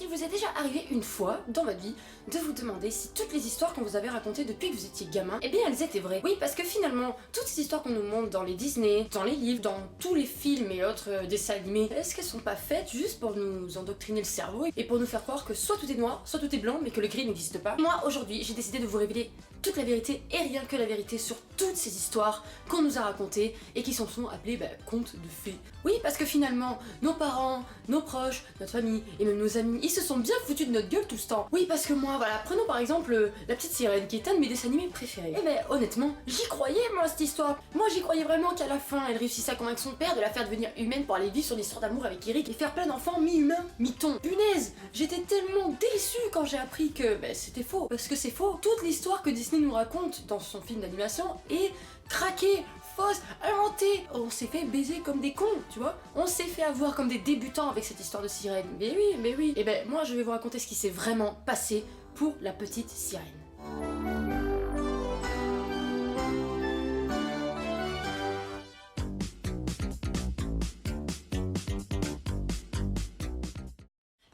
qu'il vous est déjà arrivé une fois dans votre vie de vous demander si toutes les histoires qu'on vous avait racontées depuis que vous étiez gamin, eh bien elles étaient vraies? Oui, parce que finalement, toutes ces histoires qu'on nous montre dans les Disney, dans les livres, dans tous les films et autres dessins animés, est-ce qu'elles sont pas faites juste pour nous endoctriner le cerveau et pour nous faire croire que soit tout est noir, soit tout est blanc, mais que le gris n'existe pas? Moi, aujourd'hui, j'ai décidé de vous révéler toute la vérité et rien que la vérité sur toutes ces histoires qu'on nous a racontées et qui sont appelées contes de fées. Oui, parce que finalement, nos parents, nos proches, notre famille et même nos amis, ils se sont bien foutus de notre gueule tout ce temps. Oui, parce que moi, voilà, prenons par exemple La Petite Sirène, qui est un de mes dessins animés préférés. Eh ben, honnêtement, j'y croyais, moi, cette histoire. Moi, j'y croyais vraiment qu'à la fin, elle réussissait à convaincre son père de la faire devenir humaine pour aller vivre son histoire d'amour avec Eric et faire plein d'enfants mi-humains, mi-thon. Punaise, j'étais tellement déçue quand j'ai appris que c'était faux. Parce que c'est faux. Toute l'histoire que Disney nous raconte dans son film d'animation est craquée, fausse, inventée. On s'est fait baiser comme des cons, tu vois. On s'est fait avoir comme des débutants avec cette histoire de sirène. Mais oui, mais oui. Et ben moi je vais vous raconter ce qui s'est vraiment passé pour la petite sirène.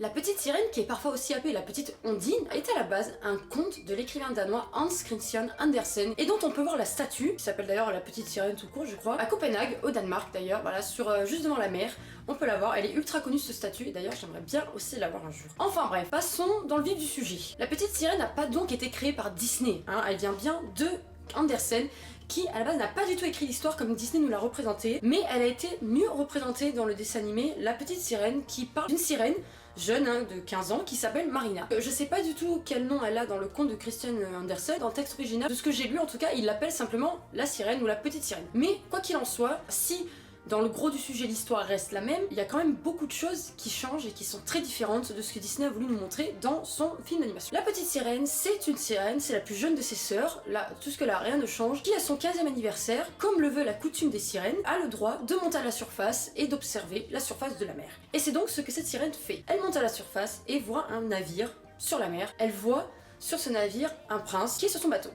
La Petite Sirène, qui est parfois aussi appelée la Petite Ondine, est à la base un conte de l'écrivain danois Hans Christian Andersen et dont on peut voir la statue, qui s'appelle d'ailleurs la Petite Sirène tout court je crois, à Copenhague, au Danemark d'ailleurs, voilà, juste devant la mer, on peut la voir, elle est ultra connue cette statue et d'ailleurs j'aimerais bien aussi la voir un jour. Enfin bref, passons dans le vif du sujet. La Petite Sirène n'a pas donc été créée par Disney, hein, elle vient bien de Andersen, qui à la base n'a pas du tout écrit l'histoire comme Disney nous l'a représentée, mais elle a été mieux représentée dans le dessin animé La Petite Sirène, qui parle d'une sirène jeune, hein, de 15 ans, qui s'appelle Marina. Je sais pas du tout quel nom elle a dans le conte de Christian Andersen, dans le texte original. De ce que j'ai lu en tout cas, il l'appelle simplement la sirène ou la petite sirène. Mais quoi qu'il en soit, si dans le gros du sujet l'histoire reste la même, il y a quand même beaucoup de choses qui changent et qui sont très différentes de ce que Disney a voulu nous montrer dans son film d'animation. La petite sirène, c'est une sirène, c'est la plus jeune de ses sœurs, là, tout ce que là, rien ne change, qui à son 15e anniversaire, comme le veut la coutume des sirènes, a le droit de monter à la surface et d'observer la surface de la mer. Et c'est donc ce que cette sirène fait. Elle monte à la surface et voit un navire sur la mer. Elle voit sur ce navire un prince qui est sur son bateau.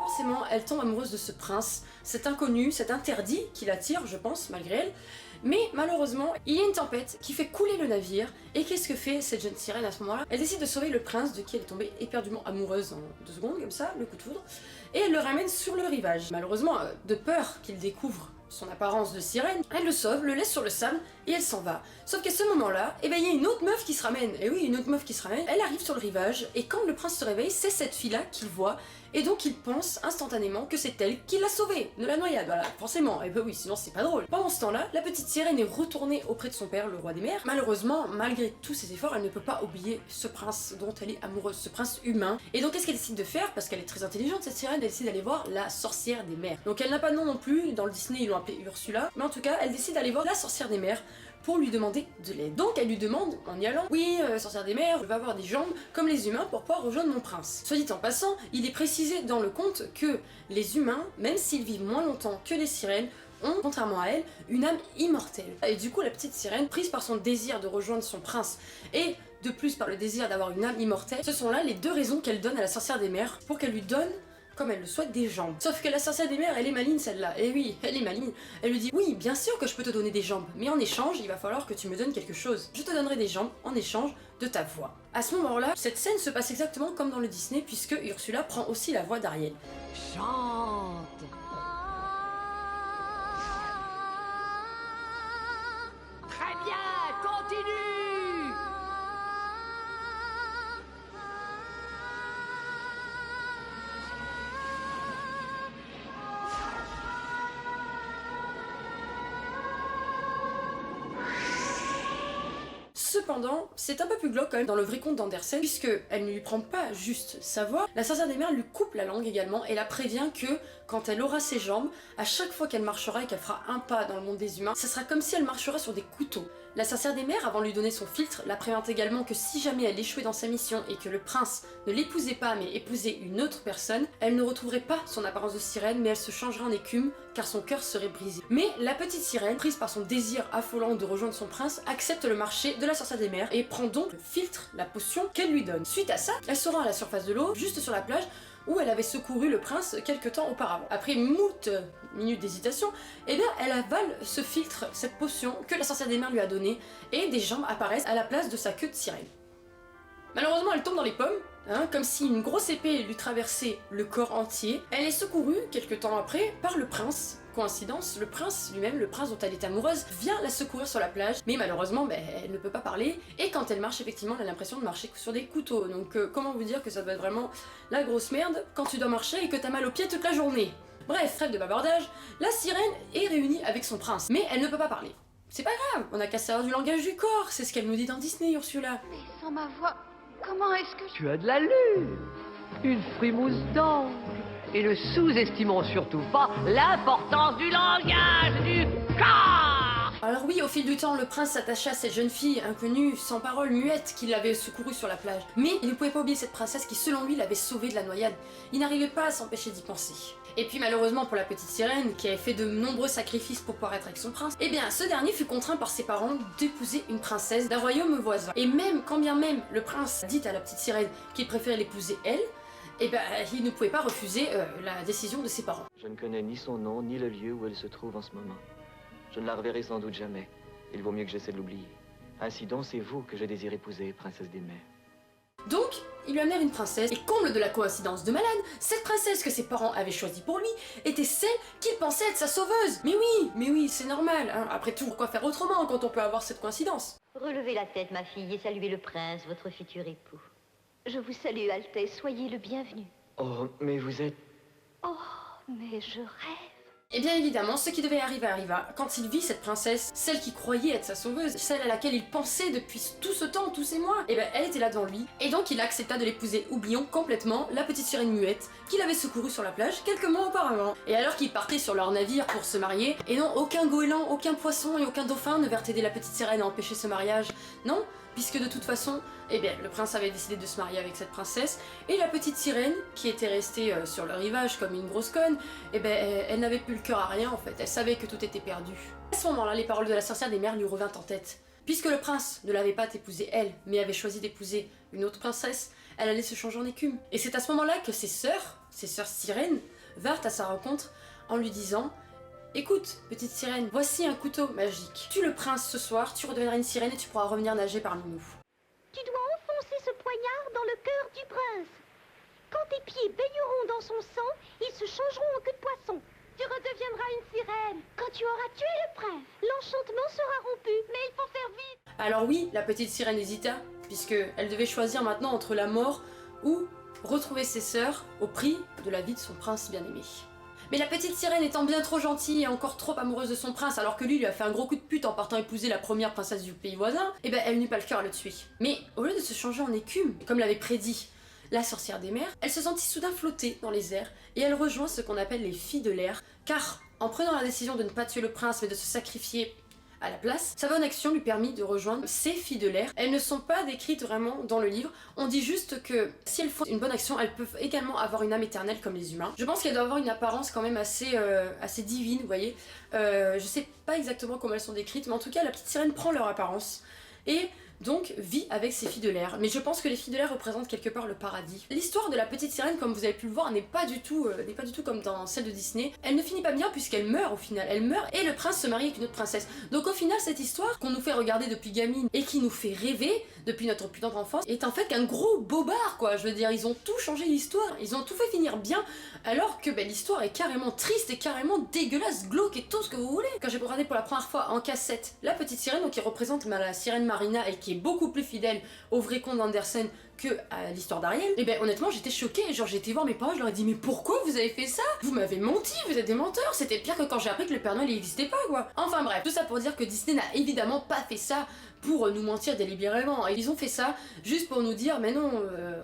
Forcément, elle tombe amoureuse de ce prince, cet inconnu, cet interdit qui l'attire, je pense, malgré elle. Mais malheureusement, il y a une tempête qui fait couler le navire, et qu'est-ce que fait cette jeune sirène à ce moment-là? Elle décide de sauver le prince de qui elle est tombée éperdument amoureuse en 2 secondes, comme ça, le coup de foudre, et elle le ramène sur le rivage. Malheureusement, de peur qu'il découvre son apparence de sirène, elle le sauve, le laisse sur le sable et elle s'en va. Sauf qu'à ce moment-là, il y a une autre meuf qui se ramène. Et oui, une autre meuf qui se ramène. Elle arrive sur le rivage et quand le prince se réveille, c'est cette fille-là qu'il voit et donc il pense instantanément que c'est elle qui l'a sauvé de la noyade. Voilà, forcément. Et oui, sinon c'est pas drôle. Pendant ce temps-là, la petite sirène est retournée auprès de son père, le roi des mers. Malheureusement, malgré tous ses efforts, elle ne peut pas oublier ce prince dont elle est amoureuse, ce prince humain. Et donc qu'est-ce qu'elle décide de faire? Parce qu'elle est très intelligente, cette sirène, elle décide d'aller voir la sorcière des mers. Donc elle n'a pas de nom non plus, dans le Disney ils l'ont appelée Ursula, mais en tout cas elle décide d'aller voir la sorcière des mers pour lui demander de l'aide. Donc elle lui demande, en y allant, oui, sorcière des mers, je veux avoir des jambes comme les humains pour pouvoir rejoindre mon prince. Soit dit en passant, il est précisé dans le conte que les humains, même s'ils vivent moins longtemps que les sirènes, ont, contrairement à elle, une âme immortelle. Et du coup, la petite sirène, prise par son désir de rejoindre son prince et de plus par le désir d'avoir une âme immortelle, ce sont là les 2 raisons qu'elle donne à la sorcière des mers pour qu'elle lui donne, comme elle le souhaite, des jambes. Sauf que la sorcière des mers, elle est maligne celle-là. Et oui, elle est maligne. Elle lui dit, oui, bien sûr que je peux te donner des jambes, mais en échange, il va falloir que tu me donnes quelque chose. Je te donnerai des jambes en échange de ta voix. À ce moment-là, cette scène se passe exactement comme dans le Disney, puisque Ursula prend aussi la voix d'Ariel. Chante. Très bien, continue. Cependant, c'est un peu plus glauque quand même dans le vrai conte d'Andersen, puisque elle ne lui prend pas juste sa voix, la sorcière des mers lui coupe la langue également et la prévient que quand elle aura ses jambes, à chaque fois qu'elle marchera et qu'elle fera un pas dans le monde des humains, ça sera comme si elle marchera sur des couteaux. La sorcière des mers, avant de lui donner son filtre, la prévient également que si jamais elle échouait dans sa mission et que le prince ne l'épousait pas mais épousait une autre personne, elle ne retrouverait pas son apparence de sirène mais elle se changerait en écume car son cœur serait brisé. Mais la petite sirène, prise par son désir affolant de rejoindre son prince, accepte le marché de la sorcière des des mers et prend donc le filtre, la potion qu'elle lui donne. Suite à ça, elle se rend à la surface de l'eau, juste sur la plage, où elle avait secouru le prince quelque temps auparavant. Après moult minutes d'hésitation, eh bien elle avale ce filtre, cette potion que la sorcière des mers lui a donnée, et des jambes apparaissent à la place de sa queue de sirène. Malheureusement, elle tombe dans les pommes, comme si une grosse épée lui traversait le corps entier. Elle est secourue, quelque temps après, par le prince. Coïncidence, le prince lui-même, le prince dont elle est amoureuse, vient la secourir sur la plage, mais malheureusement, elle ne peut pas parler, et quand elle marche, effectivement, elle a l'impression de marcher sur des couteaux. Donc comment vous dire que ça doit être vraiment la grosse merde quand tu dois marcher et que t'as mal aux pieds toute la journée. Bref, trêve de bavardage, la sirène est réunie avec son prince, mais elle ne peut pas parler. C'est pas grave, on a qu'à savoir du langage du corps, c'est ce qu'elle nous dit dans Disney, Ursula. Mais sans ma voix, comment est-ce que Tu as de la lune, une frimousse d'ange. Et ne sous-estimons surtout pas l'importance du langage du corps. Alors oui, au fil du temps, le prince s'attacha à cette jeune fille inconnue, sans parole, muette, qui l'avait secourue sur la plage. Mais il ne pouvait pas oublier cette princesse qui, selon lui, l'avait sauvée de la noyade. Il n'arrivait pas à s'empêcher d'y penser. Et puis malheureusement pour la petite sirène, qui avait fait de nombreux sacrifices pour pouvoir être avec son prince, eh bien ce dernier fut contraint par ses parents d'épouser une princesse d'un royaume voisin. Et même, quand bien même le prince dit à la petite sirène qu'il préférait l'épouser elle, eh ben, il ne pouvait pas refuser la décision de ses parents. Je ne connais ni son nom, ni le lieu où elle se trouve en ce moment. Je ne la reverrai sans doute jamais. Il vaut mieux que j'essaie de l'oublier. Ainsi donc, c'est vous que je désire épouser, princesse des mers. Donc, ils lui amenèrent une princesse, et comble de la coïncidence de malade, cette princesse que ses parents avaient choisie pour lui était celle qu'il pensait être sa sauveuse. Mais oui, c'est normal, hein. Après tout, pourquoi faire autrement quand on peut avoir cette coïncidence? Relevez la tête, ma fille, et saluez le prince, votre futur époux. Je vous salue, Altesse, soyez le bienvenu. Oh, mais vous êtes... Oh, mais je rêve. Et bien évidemment, ce qui devait arriver arriva. Quand il vit cette princesse, celle qui croyait être sa sauveuse, celle à laquelle il pensait depuis tout ce temps, tous ces mois, et ben elle était là devant lui, et donc il accepta de l'épouser. Oublions complètement la petite sirène muette qu'il avait secourue sur la plage quelques mois auparavant. Et alors qu'ils partaient sur leur navire pour se marier, et non, aucun goéland, aucun poisson et aucun dauphin ne vinrent aider la petite sirène à empêcher ce mariage. Non, puisque de toute façon, eh bien, le prince avait décidé de se marier avec cette princesse, et la petite sirène, qui était restée sur le rivage comme une grosse conne, eh ben, elle n'avait plus le cœur à rien en fait, elle savait que tout était perdu. À ce moment-là, les paroles de la sorcière des mers lui revinrent en tête. Puisque le prince ne l'avait pas épousée elle, mais avait choisi d'épouser une autre princesse, elle allait se changer en écume. Et c'est à ce moment-là que ses sœurs sirènes, vinrent à sa rencontre en lui disant: écoute, petite sirène, voici un couteau magique. Tue le prince ce soir, tu redeviendras une sirène et tu pourras revenir nager parmi nous. Tu dois enfoncer ce poignard dans le cœur du prince. Quand tes pieds baigneront dans son sang, ils se changeront en queue de poisson. Tu redeviendras une sirène. Quand tu auras tué le prince, l'enchantement sera rompu, mais il faut faire vite. Alors oui, la petite sirène hésita, puisque elle devait choisir maintenant entre la mort ou retrouver ses sœurs au prix de la vie de son prince bien-aimé. Mais la petite sirène étant bien trop gentille et encore trop amoureuse de son prince, alors que lui a fait un gros coup de pute en partant épouser la première princesse du pays voisin, eh ben elle n'eut pas le cœur à le tuer. Mais au lieu de se changer en écume, comme l'avait prédit la sorcière des mers, elle se sentit soudain flotter dans les airs et elle rejoint ce qu'on appelle les filles de l'air, car en prenant la décision de ne pas tuer le prince mais de se sacrifier à la place, sa bonne action lui permit de rejoindre ces filles de l'air. Elles ne sont pas décrites vraiment dans le livre, on dit juste que si elles font une bonne action, elles peuvent également avoir une âme éternelle comme les humains. Je pense qu'elles doivent avoir une apparence quand même assez divine, vous voyez. Je sais pas exactement comment elles sont décrites, mais en tout cas la petite sirène prend leur apparence et donc vit avec ces filles de l'air. Mais je pense que les filles de l'air représentent quelque part le paradis. L'histoire de la petite sirène, comme vous avez pu le voir, n'est pas du tout comme dans celle de Disney. Elle ne finit pas bien puisqu'elle meurt au final. Elle meurt et le prince se marie avec une autre princesse. Donc au final, cette histoire qu'on nous fait regarder depuis gamine et qui nous fait rêver depuis notre plus tendre enfance est en fait qu'un gros bobard, quoi. Je veux dire, ils ont tout changé l'histoire. Ils ont tout fait finir bien alors que l'histoire est carrément triste et carrément dégueulasse, glauque et tout ce que vous voulez. Quand j'ai regardé pour la première fois en cassette la petite sirène, donc qui représente la sirène Marina et qui est beaucoup plus fidèle au vrai conte d'Andersen que à l'histoire d'Ariel, et ben honnêtement j'étais choquée, genre j'ai été voir mes parents, je leur ai dit mais pourquoi vous avez fait ça? Vous m'avez menti, vous êtes des menteurs, c'était pire que quand j'ai appris que le Père Noël n'existait pas quoi. Enfin bref, tout ça pour dire que Disney n'a évidemment pas fait ça pour nous mentir délibérément, ils ont fait ça juste pour nous dire mais non,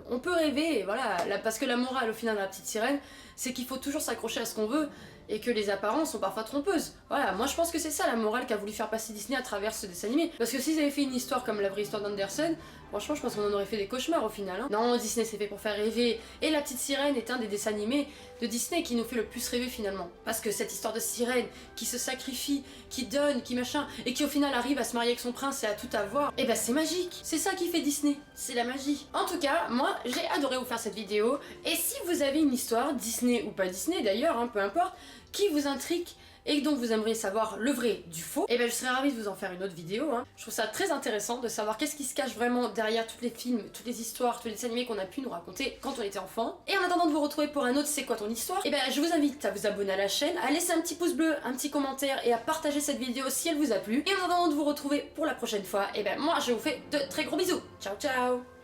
on peut rêver, et voilà, parce que la morale au final de la petite sirène, c'est qu'il faut toujours s'accrocher à ce qu'on veut, et que les apparences sont parfois trompeuses. Voilà, moi je pense que c'est ça la morale qu'a voulu faire passer Disney à travers ce dessin animé. Parce que s'ils avaient fait une histoire comme la vraie histoire d'Andersen, Franchement, je pense qu'on en aurait fait des cauchemars au final. Hein. Non, Disney c'est fait pour faire rêver. Et La Petite Sirène est un des dessins animés de Disney qui nous fait le plus rêver finalement. Parce que cette histoire de sirène qui se sacrifie, qui donne, qui machin, et qui au final arrive à se marier avec son prince et à tout avoir, et bah c'est magique. C'est ça qui fait Disney. C'est la magie. En tout cas, moi j'ai adoré vous faire cette vidéo. Et si vous avez une histoire, Disney ou pas Disney d'ailleurs, hein, peu importe, qui vous intrigue, et donc vous aimeriez savoir le vrai du faux, et ben je serais ravie de vous en faire une autre vidéo. Hein. Je trouve ça très intéressant de savoir qu'est-ce qui se cache vraiment derrière tous les films, toutes les histoires, tous les dessins animés qu'on a pu nous raconter quand on était enfant. Et en attendant de vous retrouver pour un autre C'est quoi ton histoire, et ben je vous invite à vous abonner à la chaîne, à laisser un petit pouce bleu, un petit commentaire et à partager cette vidéo si elle vous a plu. Et en attendant de vous retrouver pour la prochaine fois, et ben moi je vous fais de très gros bisous. Ciao ciao.